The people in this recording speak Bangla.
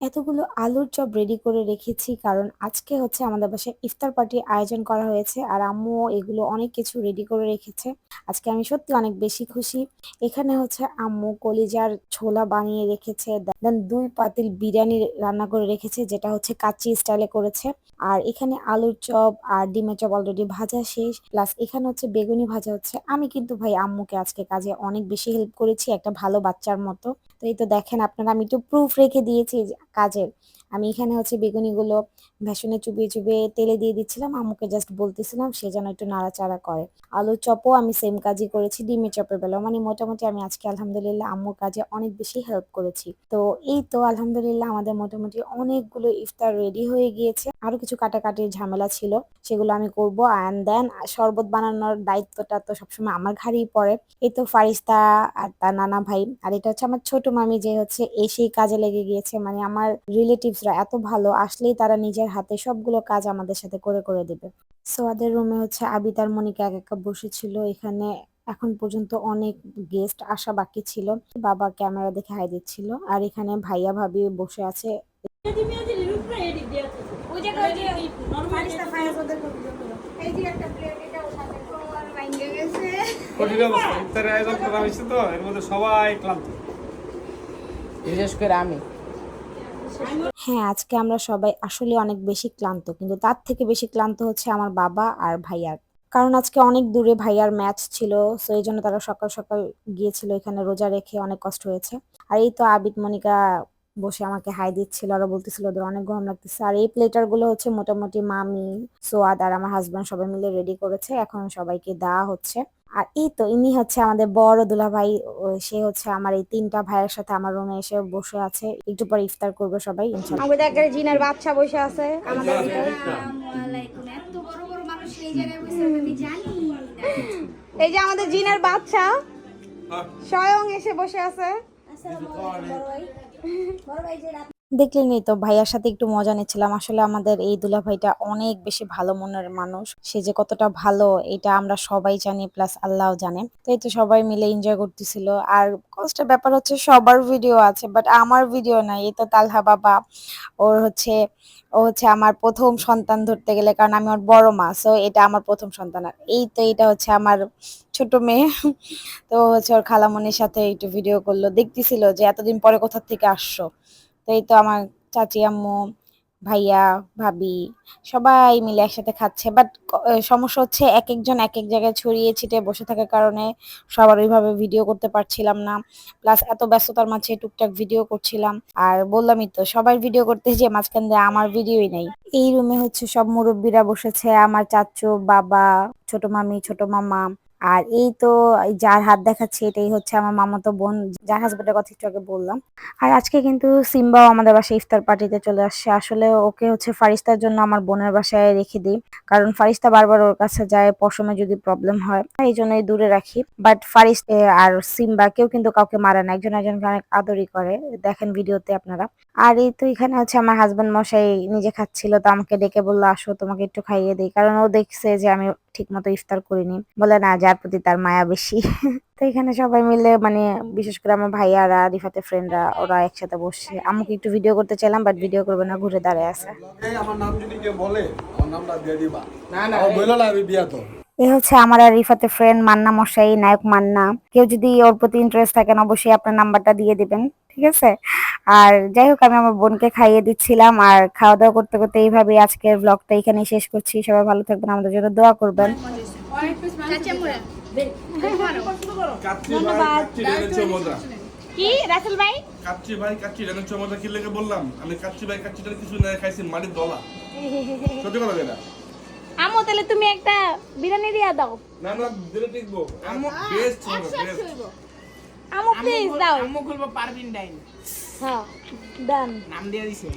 এতগুলো আলুর চপ রেডি করে রেখেছি কারণ আজকে হচ্ছে আমাদের বাসায় ইফতার পার্টির আয়োজন করা হয়েছে আর আম্মু এগুলো অনেক কিছু রেডি করে রেখেছে। আজকে আমি সত্যি অনেক বেশি খুশি। এখানে হচ্ছে আম্মু কলিজার ছোলা বানিয়ে রেখেছে, দেন 2 পাতিল বিরিয়ানি রান্না করে রেখেছে যেটা হচ্ছে কাচ্চি স্টাইলে করেছে। আর এখানে আলুর চপ আর ডিমের চপ অলরেডি ভাজা শেষ, প্লাস এখানে হচ্ছে বেগুনি ভাজা হচ্ছে। আমি কিন্তু ভাই আম্মুকে আজকে কাজে অনেক বেশি হেল্প করেছি একটা ভালো বাচ্চার মতো। তো এই তো দেখেন আপনারা, আমি একটু প্রুফ রেখে দিয়েছি যে কাজের। আমি এখানে হচ্ছে বেগুনিগুলো ভেষনে চুবিয়ে চুবিয়ে তেলে দিয়ে দিচ্ছিলাম, আম্মুকে জাস্ট বলতেছিলাম সে যেন একটু নাড়াচাড়া করে। আলুর চপও আমি সেম কাজই করেছি ডিমের চপের বেলাও, মানে মোটামুটি আমি আজকে আলহামদুলিল্লাহ আম্মুর কাজে অনেক বেশি হেল্প করেছি। তো এই তো আলহামদুলিল্লাহ আমাদের মোটামুটি অনেকগুলো ইফতার রেডি হয়ে গিয়েছে। আরো কিছু কাটাকাটির ঝামেলা ছিল, সেগুলো আমি করব। অ্যান্ড দেন শরবত বানানোর দায়িত্বটা তো সবসময় আমার ঘাড়েই পড়ে। এই তো ফারিস্তা আর তার নানা ভাই, আর এটা হচ্ছে আমার ছোট মামি যে হচ্ছে এসেই কাজে লেগে গিয়েছে। মানে আমার রিলেটিভসরা এত ভালো, আসলেই তারা নিজের হাতে সবগুলো কাজ আমাদের সাথে করে করে দেবে। সোয়াদের রুমে হচ্ছে আবিদ আর মনিকা এক একা বসেছিল। এখানে এখন পর্যন্ত অনেক গেস্ট আসা বাকি ছিল। বাবা ক্যামেরা দেখে হাই দিচ্ছিল, আর এখানে ভাইয়া ভাবি বসে আছে। কঠিন অবস্থা, ইফতারের আয়োজন করা হয়েছে তো এর মধ্যে সবাই ক্লান্ত, বিশেষ করে আমি। হ্যাঁ, আজকে আমরা সবাই আসলে অনেক বেশি ক্লান্ত, কিন্তু তার থেকে বেশি ক্লান্ত হচ্ছে আমার বাবা আর ভাইয়ার। কারণ আজকে অনেক দূরে ভাইয়ার ম্যাচ ছিল, সো এই জন্য তারা সকাল সকাল গিয়েছিল, এখানে রোজা রেখে অনেক কষ্ট হয়েছে। আর এই তো আবিদ মনিকা বসে আমাকে হাই দিচ্ছিল, আর বলতেছিল ওদের অনেক গরম লাগতেছে। আর এই প্লেটার গুলো হচ্ছে মোটামুটি মামি, সোয়াদ আর আমার হাজবেন্ড সবাই মিলে রেডি করেছে, এখন সবাইকে দেওয়া হচ্ছে। আর এই তো ইনি হচ্ছে আমাদের বড় দুলা ভাই। সে হচ্ছে আমার এই 3টা ভাইয়ের সাথে আমার রুমে এসে বসে আছে, একটু পর ইফতার করবে সবাই ইনশাআল্লাহ। আমাদের একটা জিনের বাচ্চা বসে আছে আমাদের ভিতর। এত বড় বড় মানুষ এই জায়গায় বসে আমি জানি না। এই যে আমাদের জিনের বাচ্চা স্বয়ং এসে বসে আছে। আসসালামু আলাইকুম বড় ভাই। বড় ভাই যে দেখলেনই তো, ভাইয়ার সাথে একটু মজা নিচ্ছিলাম। আসলে আমাদের এই দুলা ভাইটা অনেক বেশি ভালো মনের মানুষ, সে যে কতটা ভালো এটা আমরা সবাই জানি, প্লাস আল্লাহও জানে। তো এই তো সবাই মিলে এনজয় করতেছিল। আর কষ্টের ব্যাপার হচ্ছে সবার ভিডিও আছে, বাট আমার ভিডিও নাই। এই তো তালহা বাবা, ওর হচ্ছে ও হচ্ছে আমার প্রথম সন্তান ধরতে গেলে, কারণ আমি ওর বড় মা, সো এটা আমার প্রথম সন্তান। আর এই তো এটা হচ্ছে আমার ছোট মেয়ে। তো হচ্ছে ওর খালামণির সাথে একটু ভিডিও করলো, দেখতেছিল যে এতদিন পরে কোথা থেকে আসছো। তো এই তো আমার চাচি আম্মু, ভাইয়া, ভাবি সবাই মিলে একসাথে খাচ্ছে। বাট সমস্যা হচ্ছে এক একজন এক এক জায়গায় ছড়িয়ে ছিটিয়ে বসে থাকার কারণে সবার ওইভাবে ভিডিও করতে পারছিলাম না। প্লাস এত ব্যস্ততার মাঝে টুকটাক ভিডিও করছিলাম। আর বললামই তো, সবার ভিডিও করতে যে মাঝখান দিয়ে আমার ভিডিওই নেই। এই রুমে হচ্ছে সব মুরব্বীরা বসেছে, আমার চাচু, বাবা, ছোট মামি, ছোট মামা। আর এই তো যার হাত দেখাচ্ছে এটাই হচ্ছে আমার মামাতো বোন, যার হাজবেন্ডের কথা একটু আগে বললাম। আর আজকে কিন্তু সিম্বাও আমাদের বাসায় ইফতার পার্টিতে চলে আসছে। আসলে ওকে হচ্ছে ফারিস্তার জন্য আমার বোনের বাসায় রেখে দিই, কারণ ফারিস্তা বারবার ওর কাছে যায় পশমে যদি প্রবলেম হয়, এই জন্যই দূরে রাখি। বাট আর সিম্বা কেউ কিন্তু কাউকে মারে না, একজন একজনকে অনেক আদরই করে, দেখেন ভিডিওতে আপনারা। আর এই তো এখানে হচ্ছে আমার হাজবেন্ড মশাই নিজে খাচ্ছিল, তো আমাকে ডেকে বললো আসো তোমাকে একটু খাইয়ে দিই, কারণ ও দেখছে যে আমি ঠিক মতো ইফতার করিনি, বলে না যার প্রতি তার মায়া বেশি। তো এখানে সবাই মিলে, মানে বিশেষ করে আমার ভাইয়ারা, রিফাতের ফ্রেন্ডরা, ওরা একসাথে বসছে। আমাকে একটু ভিডিও করতে চাইলাম, বাট ভিডিও করবে না, ঘুরে দাঁড়ায় আছে। আমার নাম যদি কেউ বলে আমার নামটা দিয়ে দিবা। না না বললো না, আমি বিয়া তো। এ হচ্ছে আমার আর রিফাতের ফ্রেন্ড মান্না মশাই, নায়ক মান্না। কেউ যদি ওর প্রতি ইন্টারেস্ট থাকেন অবশ্যই আপনার নাম্বারটা দিয়ে দিবেন, ঠিক আছে? আর যাই হোক, আমি আমার বোনকে খাইয়ে দিচ্ছিলাম, আর খাওয়া দাওয়া করতে করতে এইভাবে আজকের ব্লগটা এখানেই শেষ করছি। সবাই ভালো থাকবেন, আমাদের জন্য দোয়া করবেন। ধন্যবাদ। কি রাসেল ভাই? কাচ্চি ভাই কাচ্চি রান্নার চমৎকার কি লেগে বললাম আমি, কাচ্চি ভাই কাচ্চিটার কিছু না খাইছি মাটির দলা। সত্যি কথা এটা। আমো তাহলে তুমি একটা বিরিয়ানি দিয়া দাও। না না দিলে টিকবো, বেস্ট হবে বেস্ট। আমো প্লিজ দাও। আম্মু খুলবো পারবিন ডাইন, হ্যাঁ ডান। নাম দিয়ে দিছে।